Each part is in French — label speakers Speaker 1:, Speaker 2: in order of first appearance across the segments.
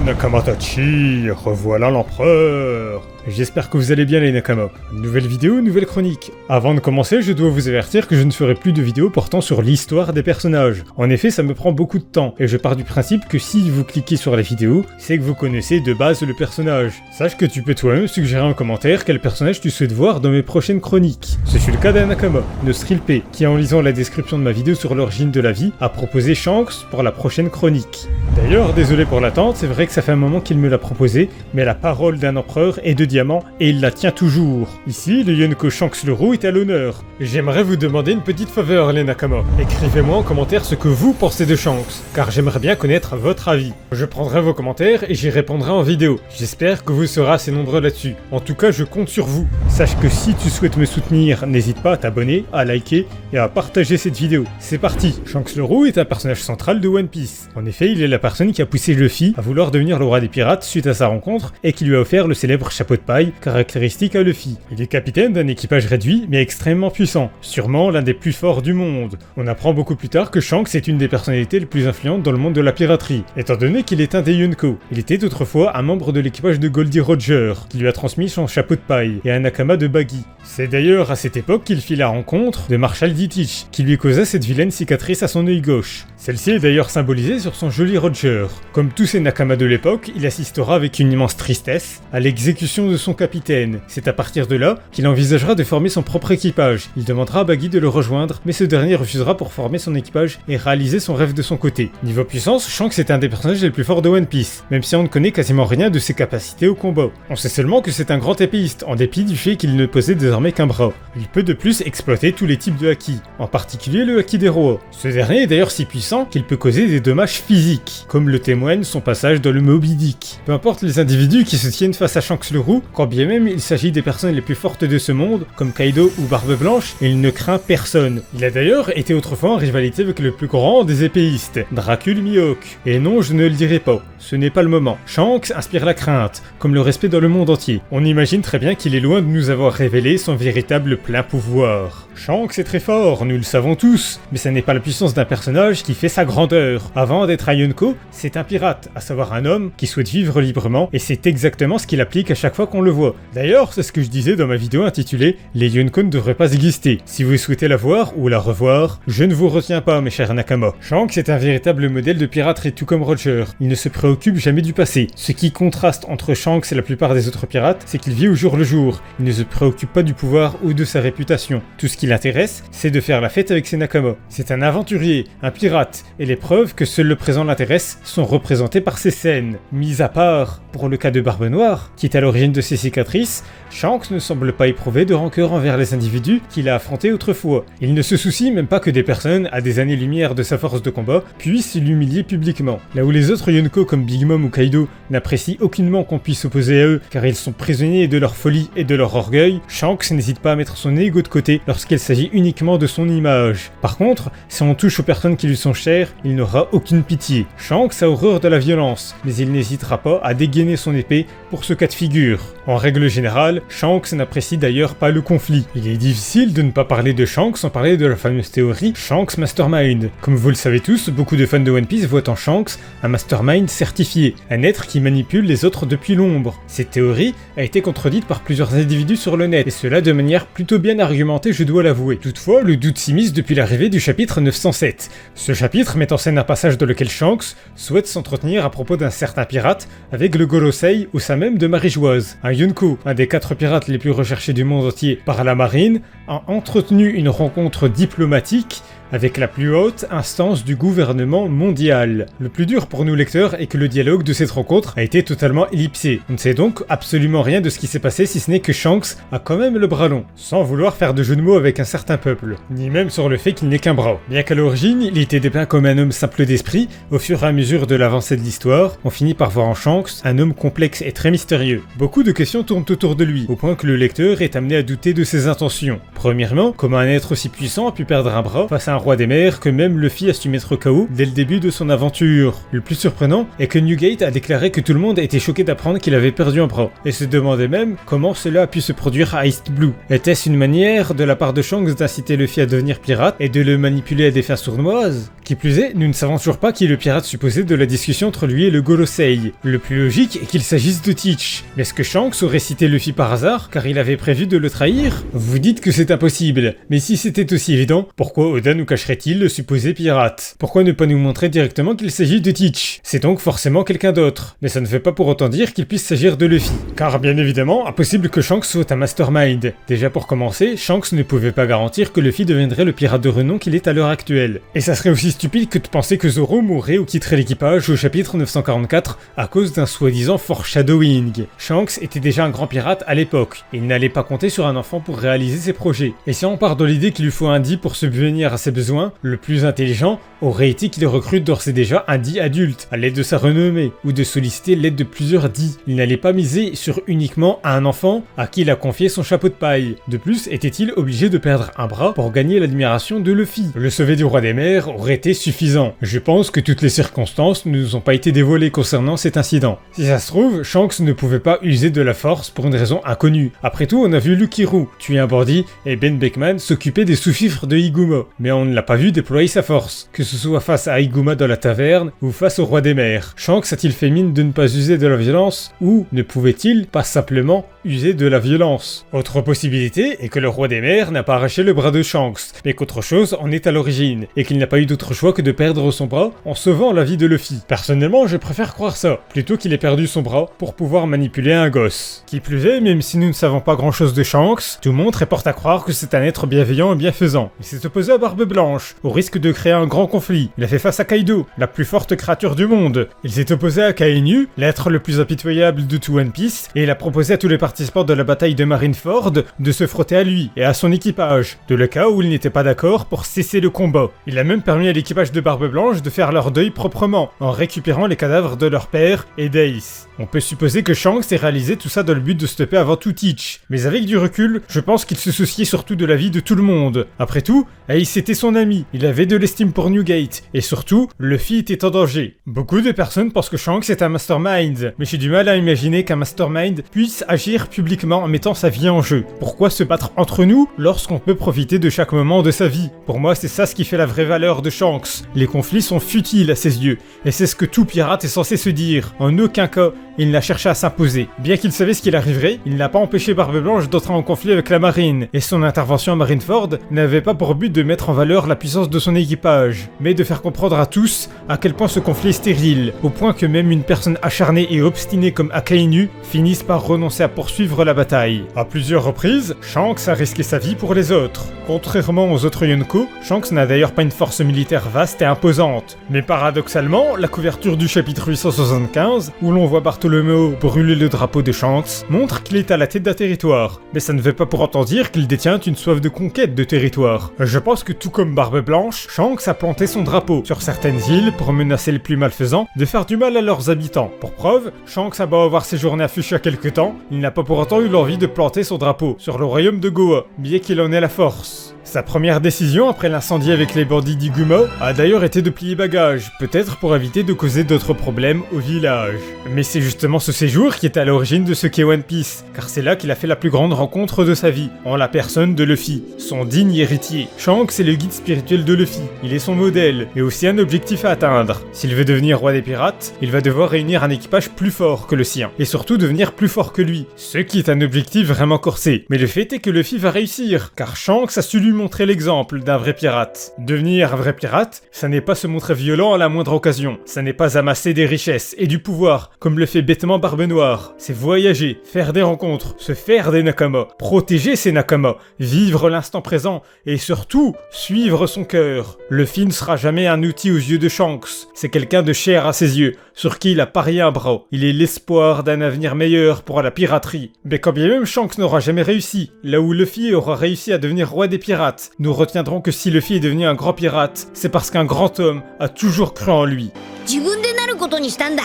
Speaker 1: Nakamatachi, revoilà l'empereur. J'espère que vous allez bien les Nakama. Nouvelle vidéo, nouvelle chronique. Avant de commencer, je dois vous avertir que je ne ferai plus de vidéos portant sur l'histoire des personnages. En effet, ça me prend beaucoup de temps, et je pars du principe que si vous cliquez sur la vidéo, c'est que vous connaissez de base le personnage. Sache que tu peux toi-même suggérer en commentaire quel personnage tu souhaites voir dans mes prochaines chroniques. Ce fut le cas d'un Nakama, Nostrilp, qui en lisant la description de ma vidéo sur l'origine de la vie, a proposé Shanks pour la prochaine chronique. D'ailleurs, désolé pour l'attente, c'est vrai que ça fait un moment qu'il me l'a proposé, mais la parole d'un empereur est de diamant et il la tient toujours. Ici, le Yonko Shanks le Roux est à l'honneur. J'aimerais vous demander une petite faveur les Nakama. Écrivez-moi en commentaire ce que vous pensez de Shanks, car j'aimerais bien connaître votre avis. Je prendrai vos commentaires et j'y répondrai en vidéo. J'espère que vous serez assez nombreux là-dessus. En tout cas, je compte sur vous. Sache que si tu souhaites me soutenir, n'hésite pas à t'abonner, à liker et à partager cette vidéo. C'est parti. Shanks le Roux est un personnage central de One Piece. En effet, il est la personne qui a poussé Luffy à vouloir devenir le roi des pirates suite à sa rencontre et qui lui a offert le célèbre chapeau de paille caractéristique à Luffy. Il est capitaine d'un équipage réduit mais extrêmement puissant, sûrement l'un des plus forts du monde. On apprend beaucoup plus tard que Shanks est une des personnalités les plus influentes dans le monde de la piraterie, étant donné qu'il est un des Yonko. Il était autrefois un membre de l'équipage de Goldie Roger, qui lui a transmis son chapeau de paille, et un nakama de Baggy. C'est d'ailleurs à cette époque qu'il fit la rencontre de Marshall Dietrich, qui lui causa cette vilaine cicatrice à son œil gauche. Celle-ci est d'ailleurs symbolisée sur son joli Roger. Comme tous ses nakamas de l'époque, il assistera avec une immense tristesse à l'exécution de son capitaine. C'est à partir de là qu'il envisagera de former son propre équipage. Il demandera à Baggy de le rejoindre, mais ce dernier refusera pour former son équipage et réaliser son rêve de son côté. Niveau puissance, Shanks est un des personnages les plus forts de One Piece, même si on ne connaît quasiment rien de ses capacités au combat. On sait seulement que c'est un grand épéiste, en dépit du fait qu'il ne possède désormais qu'un bras. Il peut de plus exploiter tous les types de haki, en particulier le haki des rois. Ce dernier est d'ailleurs si puissant qu'il peut causer des dommages physiques, comme le témoigne son passage dans le Moby Dick. Peu importe les individus qui se tiennent face à Shanks le Roux, quand bien même il s'agit des personnes les plus fortes de ce monde, comme Kaido ou Barbe Blanche, il ne craint personne. Il a d'ailleurs été autrefois en rivalité avec le plus grand des épéistes, Dracul Mihawk. Et non, je ne le dirai pas, ce n'est pas le moment. Shanks inspire la crainte, comme le respect dans le monde entier. On imagine très bien qu'il est loin de nous avoir révélé son véritable plein pouvoir. Shanks est très fort, nous le savons tous, mais ça n'est pas la puissance d'un personnage qui fait sa grandeur. Avant d'être un Yonko, c'est un pirate, à savoir un homme qui souhaite vivre librement, et c'est exactement ce qu'il applique à chaque fois qu'on le voit. D'ailleurs, c'est ce que je disais dans ma vidéo intitulée « Les Yonko ne devraient pas exister ». Si vous souhaitez la voir ou la revoir, je ne vous retiens pas mes chers Nakama. Shanks est un véritable modèle de pirate et tout comme Roger. Il ne se préoccupe jamais du passé. Ce qui contraste entre Shanks et la plupart des autres pirates, c'est qu'il vit au jour le jour. Il ne se préoccupe pas du pouvoir ou de sa réputation. Tout ce qui l'intéresse, c'est de faire la fête avec ses Nakama. C'est un aventurier, un pirate, et les preuves que seul le présent l'intéresse sont représentées par ses scènes. Mis à part, pour le cas de Barbe Noire, qui est à l'origine de ses cicatrices, Shanks ne semble pas éprouver de rancœur envers les individus qu'il a affrontés autrefois. Il ne se soucie même pas que des personnes à des années-lumière de sa force de combat puissent l'humilier publiquement. Là où les autres Yonko comme Big Mom ou Kaido n'apprécient aucunement qu'on puisse s'opposer à eux car ils sont prisonniers de leur folie et de leur orgueil, Shanks n'hésite pas à mettre son ego de côté lorsqu'il s'agit uniquement de son image. Par contre, si on touche aux personnes qui lui sont chères, il n'aura aucune pitié. Shanks a horreur de la violence, mais il n'hésitera pas à dégainer son épée pour ce cas de figure. En règle générale, Shanks n'apprécie d'ailleurs pas le conflit. Il est difficile de ne pas parler de Shanks sans parler de la fameuse théorie Shanks Mastermind. Comme vous le savez tous, beaucoup de fans de One Piece voient en Shanks un Mastermind certifié, un être qui manipule les autres depuis l'ombre. Cette théorie a été contredite par plusieurs individus sur le net, et cela de manière plutôt bien argumentée, je dois l'avouer. Toutefois, le doute s'immisce depuis l'arrivée du chapitre 907. Ce chapitre met en scène un passage dans lequel Shanks souhaite s'entretenir à propos d'un certain pirate avec le Gorosei au sein même de Marie-Joise. Un Yonko, un des 4 pirates les plus recherchés du monde entier par la marine, a entretenu une rencontre diplomatique avec la plus haute instance du gouvernement mondial. Le plus dur pour nous lecteurs est que le dialogue de cette rencontre a été totalement ellipsé. On ne sait donc absolument rien de ce qui s'est passé si ce n'est que Shanks a quand même le bras long, sans vouloir faire de jeu de mots avec un certain peuple, ni même sur le fait qu'il n'ait qu'un bras. Bien qu'à l'origine, il était dépeint comme un homme simple d'esprit, au fur et à mesure de l'avancée de l'histoire, on finit par voir en Shanks un homme complexe et très mystérieux. Beaucoup de questions tournent autour de lui, au point que le lecteur est amené à douter de ses intentions. Premièrement, comment un être aussi puissant a pu perdre un bras face à un roi des mers que même Luffy a su mettre KO dès le début de son aventure. Le plus surprenant est que Newgate a déclaré que tout le monde était choqué d'apprendre qu'il avait perdu un bras, et se demandait même comment cela a pu se produire à East Blue. Était-ce une manière de la part de Shanks d'inciter Luffy à devenir pirate et de le manipuler à des fins sournoises? Qui plus est, nous ne savons toujours pas qui est le pirate supposé de la discussion entre lui et le Gorosei. Le plus logique est qu'il s'agisse de Teach. Mais est-ce que Shanks aurait cité Luffy par hasard car il avait prévu de le trahir? Vous dites que c'est impossible, mais si c'était aussi évident, pourquoi Oda nous cacherait-il le supposé pirate? Pourquoi ne pas nous montrer directement qu'il s'agit de Teach? C'est donc forcément quelqu'un d'autre, mais ça ne veut pas pour autant dire qu'il puisse s'agir de Luffy. Car bien évidemment, impossible que Shanks soit un mastermind. Déjà pour commencer, Shanks ne pouvait pas garantir que Luffy deviendrait le pirate de renom qu'il est à l'heure actuelle. Et ça serait aussi stupide que de penser que Zoro mourrait ou quitterait l'équipage au chapitre 944 à cause d'un soi-disant foreshadowing. Shanks était déjà un grand pirate à l'époque, et il n'allait pas compter sur un enfant pour réaliser ses projets. Et si on part de l'idée qu'il lui faut un Di pour subvenir à ses besoins, le plus intelligent aurait été qu'il recrute d'ores et déjà un Di adulte, à l'aide de sa renommée, ou de solliciter l'aide de plusieurs Di. Il n'allait pas miser sur uniquement un enfant à qui il a confié son chapeau de paille. De plus, était-il obligé de perdre un bras pour gagner l'admiration de Luffy? Le sauver du roi des mers aurait été suffisant. Je pense que toutes les circonstances ne nous ont pas été dévoilées concernant cet incident. Si ça se trouve, Shanks ne pouvait pas user de la force pour une raison inconnue. Après tout, on a vu Lukiru tuer un bandit et Ben Beckman s'occuper des sous-fifres de Higuma, mais on ne l'a pas vu déployer sa force, que ce soit face à Higuma dans la taverne ou face au roi des mers. Shanks a-t-il fait mine de ne pas user de la violence ou ne pouvait-il pas simplement user de la violence? Autre possibilité est que le roi des mers n'a pas arraché le bras de Shanks, mais qu'autre chose en est à l'origine, et qu'il n'a pas eu d'autre choix que de perdre son bras en sauvant la vie de Luffy. Personnellement, je préfère croire ça, plutôt qu'il ait perdu son bras pour pouvoir manipuler un gosse. Qui plus est, même si nous ne savons pas grand chose de Shanks, tout montre et porte à croire que c'est un être bienveillant et bienfaisant. Il s'est opposé à Barbe Blanche, au risque de créer un grand conflit. Il a fait face à Kaido, la plus forte créature du monde. Il s'est opposé à Kainu, l'être le plus impitoyable de tout One Piece, et il a proposé à tous les participants de la bataille de Marineford de se frotter à lui et à son équipage, de le cas où ils n'étaient pas d'accord pour cesser le combat. Il a même permis à l'équipage de Barbe Blanche de faire leur deuil proprement, en récupérant les cadavres de leur père et d'Ace. On peut supposer que Shanks ait réalisé tout ça dans le but de stopper avant tout Teach, mais avec du recul, je pense qu'il se souciait surtout de la vie de tout le monde. Après tout, Ace était son ami, il avait de l'estime pour Newgate, et surtout, Luffy était en danger. Beaucoup de personnes pensent que Shanks est un mastermind, mais j'ai du mal à imaginer qu'un mastermind puisse agir publiquement en mettant sa vie en jeu. Pourquoi se battre entre nous lorsqu'on peut profiter de chaque moment de sa vie? Pour moi, c'est ça ce qui fait la vraie valeur de Shanks. Les conflits sont futiles à ses yeux, et c'est ce que tout pirate est censé se dire. En aucun cas, il n'a cherché à s'imposer. Bien qu'il savait ce qu'il arriverait, il n'a pas empêché Barbe Blanche d'entrer en conflit avec la marine, et son intervention à Marineford n'avait pas pour but de mettre en valeur la puissance de son équipage, mais de faire comprendre à tous à quel point ce conflit est stérile, au point que même une personne acharnée et obstinée comme Akainu finisse par renoncer à poursuivre la bataille. À plusieurs reprises, Shanks a risqué sa vie pour les autres. Contrairement aux autres Yonko, Shanks n'a d'ailleurs pas une force militaire vaste et imposante. Mais paradoxalement, la couverture du chapitre 875, où l'on voit Bartholomew brûler le drapeau de Shanks, montre qu'il est à la tête d'un territoire. Mais ça ne veut pas pour autant dire qu'il détient une soif de conquête de territoire. Je pense que tout comme Barbe Blanche, Shanks a planté son drapeau sur certaines îles pour menacer les plus malfaisants de faire du mal à leurs habitants. Pour preuve, Shanks a beau avoir séjourné à Fuchsia quelque temps, il n'a pas pour autant eu l'envie de planter son drapeau sur le royaume de Goa, bien qu'il en ait la force. Sa première décision après l'incendie avec les bandits d'Higuma a d'ailleurs été de plier bagages, peut-être pour éviter de causer d'autres problèmes au village. Mais c'est justement ce séjour qui est à l'origine de ce qu'est One Piece, car c'est là qu'il a fait la plus grande rencontre de sa vie, en la personne de Luffy, son digne héritier. Shanks est le guide spirituel de Luffy, il est son modèle, et aussi un objectif à atteindre. S'il veut devenir roi des pirates, il va devoir réunir un équipage plus fort que le sien, et surtout devenir plus fort que lui, ce qui est un objectif vraiment corsé. Mais le fait est que Luffy va réussir, car Shanks a su lui montrer l'exemple d'un vrai pirate. Devenir un vrai pirate, ça n'est pas se montrer violent à la moindre occasion, ça n'est pas amasser des richesses et du pouvoir, comme le fait bêtement Barbe Noire, c'est voyager, faire des rencontres, se faire des nakama, protéger ses nakama, vivre l'instant présent, et surtout, suivre son cœur. Luffy ne sera jamais un outil aux yeux de Shanks, c'est quelqu'un de cher à ses yeux, sur qui il a parié un bras. Il est l'espoir d'un avenir meilleur pour la piraterie. Mais quand bien même Shanks n'aura jamais réussi, là où Luffy aura réussi à devenir roi des pirates, nous retiendrons que si Luffy est devenu un grand pirate, c'est parce qu'un grand homme a toujours cru en lui.
Speaker 2: 自分でなることにしたんだ。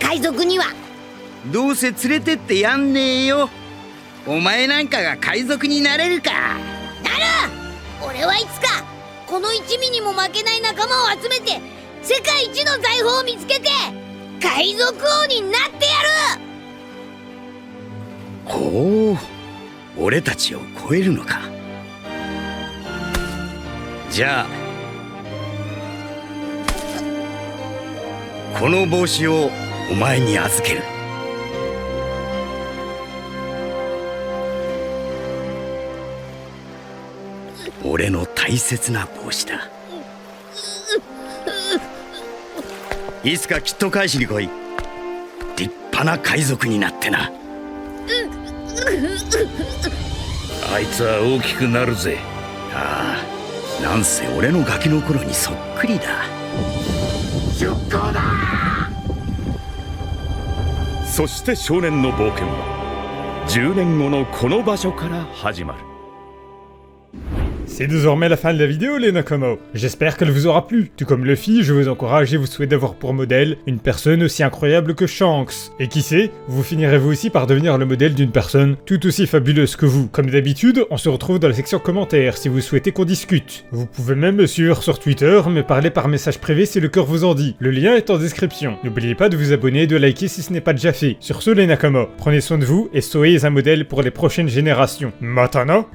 Speaker 2: 海賊には。
Speaker 3: どうせ連れてってやんねえよ。お前なんかが海賊になれるか。
Speaker 2: なる。俺はいつかこの一味にも負けない仲間を集めて世界一の財宝を見つけて海賊王になってやる。
Speaker 3: ほう、俺たちを超えるのか。じゃあこの帽子をお前に預ける。俺の大切な帽子だ。いつかきっと返しに来い。立派な海賊になってな。
Speaker 4: あいつは大きくなるぜ。
Speaker 3: ああ、なんせ俺のガキの頃にそっくりだ。出航だ。
Speaker 4: そして少年の冒険は10年後のこの場所から始まる。
Speaker 1: C'est désormais la fin de la vidéo les Nakamas. J'espère qu'elle vous aura plu. Tout comme Luffy, je vous encourage et vous souhaite d'avoir pour modèle une personne aussi incroyable que Shanks. Et qui sait, vous finirez vous aussi par devenir le modèle d'une personne tout aussi fabuleuse que vous. Comme d'habitude, on se retrouve dans la section commentaires si vous souhaitez qu'on discute. Vous pouvez même me suivre sur Twitter, me parler par message privé si le cœur vous en dit. Le lien est en description. N'oubliez pas de vous abonner et de liker si ce n'est pas déjà fait. Sur ce les Nakamas, prenez soin de vous et soyez un modèle pour les prochaines générations. Matana!